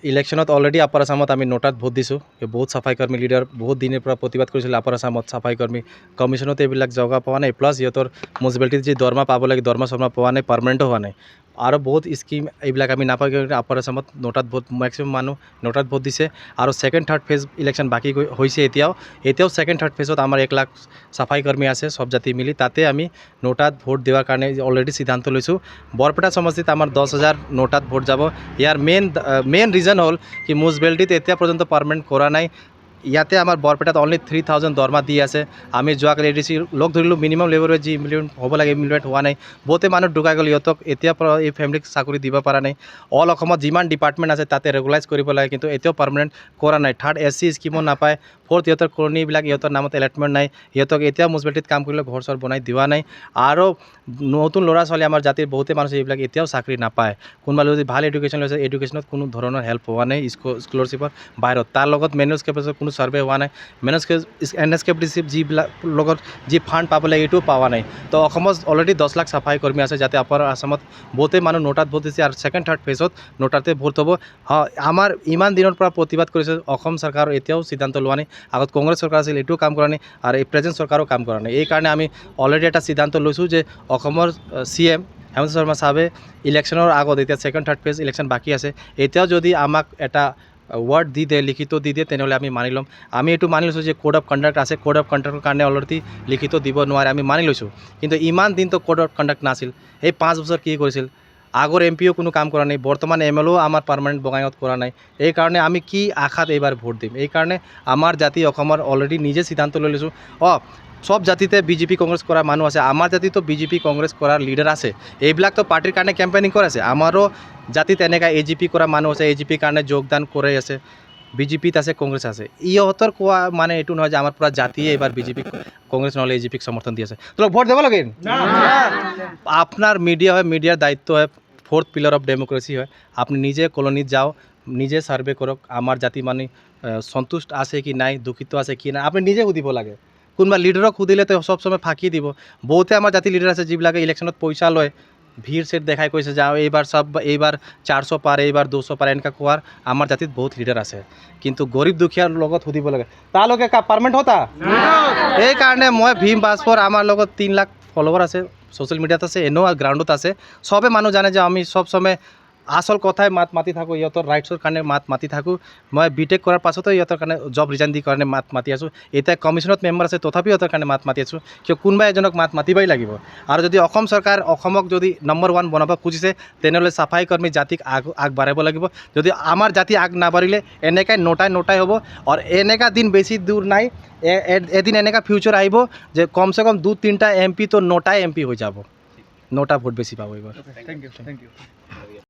ইলেকশ্যনত already upper আছামত আমি নোটাত vote দিছোঁ। বহুত চাফাই কৰ্মী লিডাৰ বহুত দিনৰ পৰা প্ৰতিবাদ কৰিছিল আপাৰ আছামত চাফাই কৰ্মী কমিশ্যনত এইবিলাক জগা পোৱা নাই, প্লাছ সিহঁতৰ মিউনিচিপালিটিত যি দৰমহা পাব লাগে দৰমহা চৰমা পোৱা নাই, পাৰ্মানেণ্টো হোৱা নাই। আৰু বহুত স্কিম এইবিলাক আমি নাপাই আপাৰ আছামত নোটাত ভোট মেক্সিমাম মানুহ নোটাত ভোট দিছে। আৰু ছেকেণ্ড থাৰ্ড ফেজ ইলেকশ্যন বাকী হৈছে এতিয়াও ছেকেণ্ড থাৰ্ড ফেজত আমাৰ 1 লাখ চাফাই কৰ্মী আছে সব জাতি মিলি, তাতে আমি নোটাত ভোট দিয়াৰ কাৰণে অলৰেডি সিদ্ধান্ত লৈছোঁ। বৰপেটা সমষ্টিত আমাৰ 10,000 নোটাত ভোট যাব। ইয়াৰ মেইন ৰিজন হ'ল কি মিউনিচিপালিটিত এতিয়া পৰ্যন্ত পাৰ্মানেণ্ট কৰা নাই। ইয়াতে আমাৰ বৰপেটাত অনলি 3,000 দৰমহা দি আছে। আমি যোৱাকালি এডিচি লগ ধৰিলোঁ, মিনিমাম লেভেল যি ইমপ্লিমেণ্ট হ'ব লাগে ইমপ্লিমেণ্ট হোৱা নাই। বহুতে মানুহ ঢুকাই গ'ল, ইহঁতক এতিয়া পৰা এই ফেমিলিক চাকৰি দিব পৰা নাই। অল অসমত যিমান ডিপাৰ্টমেণ্ট আছে তাতে ৰেগুলাইজ কৰিব লাগে, কিন্তু এতিয়াও পাৰ্মানেণ্ট কৰা নাই। থাৰ্ড SC স্কিমো নাপায়। ফ'ৰ্থ ইহঁতৰ কৰণীবিলাক ইহঁতৰ নামত এলটমেণ্ট নাই। ইহঁতক এতিয়াও মিউনিচিপালিটিত কাম কৰিলে ঘৰ চৰ বনাই দিয়া নাই। আৰু নতুন ল'ৰা ছোৱালী আমাৰ জাতিৰ বহুতে মানুহ আছে এইবিলাক এতিয়াও চাকৰি নাপায়। কোনোবা যদি ভাল এডুকেশ্যন লৈছে, এডুকেশ্যনত কোনো ধৰণৰ হেল্প হোৱা নাই স্কলাৰশ্বিপৰ বাহিৰত। তাৰ লগত মেনেজকেপিছত কোনো ছাৰ্ভে হোৱা নাই। NSKP যিবিলাক লগত যি ফাণ্ড পাব লাগে এইটোও পোৱা নাই। তো অসমত অলৰেডি 10 লাখ চাফাই কৰ্মী আছে, যাতে আপাৰ আছামত বহুতেই মানুহ নোটাত ভোট দিছে। আৰু ছেকেণ্ড থাৰ্ড ফেজত নোটাতে ভোট হ'ব। আমাৰ ইমান দিনৰ পৰা প্ৰতিবাদ কৰিছে, অসম চৰকাৰ এতিয়াও সিদ্ধান্ত লোৱা নাই। আগত কংগ্ৰেছ চৰকাৰ আছিল, এইটোও কাম কৰা নাই। আৰু এই প্ৰেজেণ্ট চৰকাৰো কাম কৰা নাই। এইকাৰণে আমি অলৰেডি এটা সিদ্ধান্ত লৈছোঁ যে অসমৰ CM হেমন্ত শৰ্মা চাহাবে ইলেকশ্যনৰ আগত, এতিয়া ছেকেণ্ড থাৰ্ড ফেজ ইলেকশ্যন বাকী আছে, এতিয়াও যদি আমাক এটা ৱাৰ্ড দি দিয়ে, লিখিত দি দিয়ে, তেনেহ'লে আমি মানি ল'ম। আমি এইটো মানি লৈছোঁ যে কোড অফ কণ্ডাক্ট আছে, কোড অফ কণ্ডাক্টৰ কাৰণে অলৰেডি লিখিত দিব নোৱাৰে, আমি মানি লৈছোঁ। কিন্তু ইমান দিনতো কোড অফ কণ্ডাক্ট নাছিল। এই 5 বছৰ কি কৰিছিল? আগৰ MPও কোনো কাম কৰা নাই, বৰ্তমান MLAও আমাৰ পাৰ্মানেণ্ট বঙাইগাঁৱত কৰা নাই। এইকাৰণে আমি কি আশাত এইবাৰ ভোট দিম? এইকাৰণে আমাৰ জাতি অসমৰ অলৰেডি নিজে সিদ্ধান্ত লৈ লৈছোঁ। সব জাতিতে BJP কংগ্ৰেছ কৰা মানুহ আছে, আমাৰ জাতিতো BJP কংগ্ৰেছ কৰাৰ লিডাৰ আছে। এইবিলাকতো পাৰ্টিৰ কাৰণে কেম্পেইনিং কৰি আছে। আমাৰো জাতিত এনেকুৱা AGP কৰা মানুহ আছে, AGP কাৰণে যোগদান কৰি আছে। BJPত আছে, কংগ্ৰেছ আছে। ইহঁতৰ কোৱা মানে এইটো নহয় যে আমাৰ পুৰা জাতিয়ে এইবাৰ BJP কংগ্ৰেছ নহ'লে AGPক সমৰ্থন দি আছে। তো ভোট দিব লাগে। আপনার মিডিয়া হয়, মিডিয়ার দায়িত্ব হয়, 4th পিলার অফ ডেমোক্রেসি হয়। আপনি নিজে কলোনিত যাও, নিজে সার্ভে করক, আমার জাতি মানে সন্তুষ্ট আছে কি নাই, দুঃখিত আছে কি নাই, আপনি নিজে সুধিব লাগে। কোনোবা লিডাৰক সুধিলে তো সবসময় ফাঁকি দিব। বহুতে আমাৰ জাতি লিডাৰ আছে যিবিলাকে ইলেকশ্যনত পইচা লয়, ভিৰ চেট দেখাই কৈছে যে এইবাৰ 400 পাৰ, এইবাৰ 200 পাৰ, এনেকুৱা কোৱাৰ আমাৰ জাতিত বহুত লিডাৰ আছে। কিন্তু গৰীব দুখীয়াৰ লগত সুধিব লাগে, তালৈকে পাৰ্মানেণ্ট হতা। এইকাৰণে মই ভীম বাজপৰ আমাৰ লগত 3 লাখ ফলোৱাৰ আছে, ছ'চিয়েল মিডিয়াত আছে, এনেও গ্ৰাউণ্ডত আছে। চবে মানুহ জানে যে আমি সব সময় আসল কথাই মাতি থাকোঁ, ইহঁতৰ ৰাইটছৰ কাৰণে মাতি থাকোঁ। মই BTech কৰাৰ পাছতো ইহঁতৰ কাৰণে জব ৰিজাইন দি কাৰণে মাতি আছোঁ। এতিয়া কমিশ্যনত মেম্বাৰ আছে, তথাপিও ইহঁতৰ কাৰণে মাতি আছোঁ। কিয় কোনোবা এজনক মাতিবই লাগিব। আৰু যদি অসম চৰকাৰ অসমক যদি নম্বৰ 1 বনাব খুজিছে, তেনেহ'লে চাফাই কৰ্মী জাতিক আগবাঢ়াব লাগিব। যদি আমাৰ জাতি আগ নাবাঢ়িলে এনেকৈ নোটাই হ'ব। আৰু এনেকুৱা দিন বেছি দূৰ নাই, এদিন এনেকুৱা ফিউচাৰ আহিব যে কমচে কম 2-3টা MP তো নোটাই MP হৈ যাব। নোটা ভোট বেছি পাব এইবাৰ। Thank U.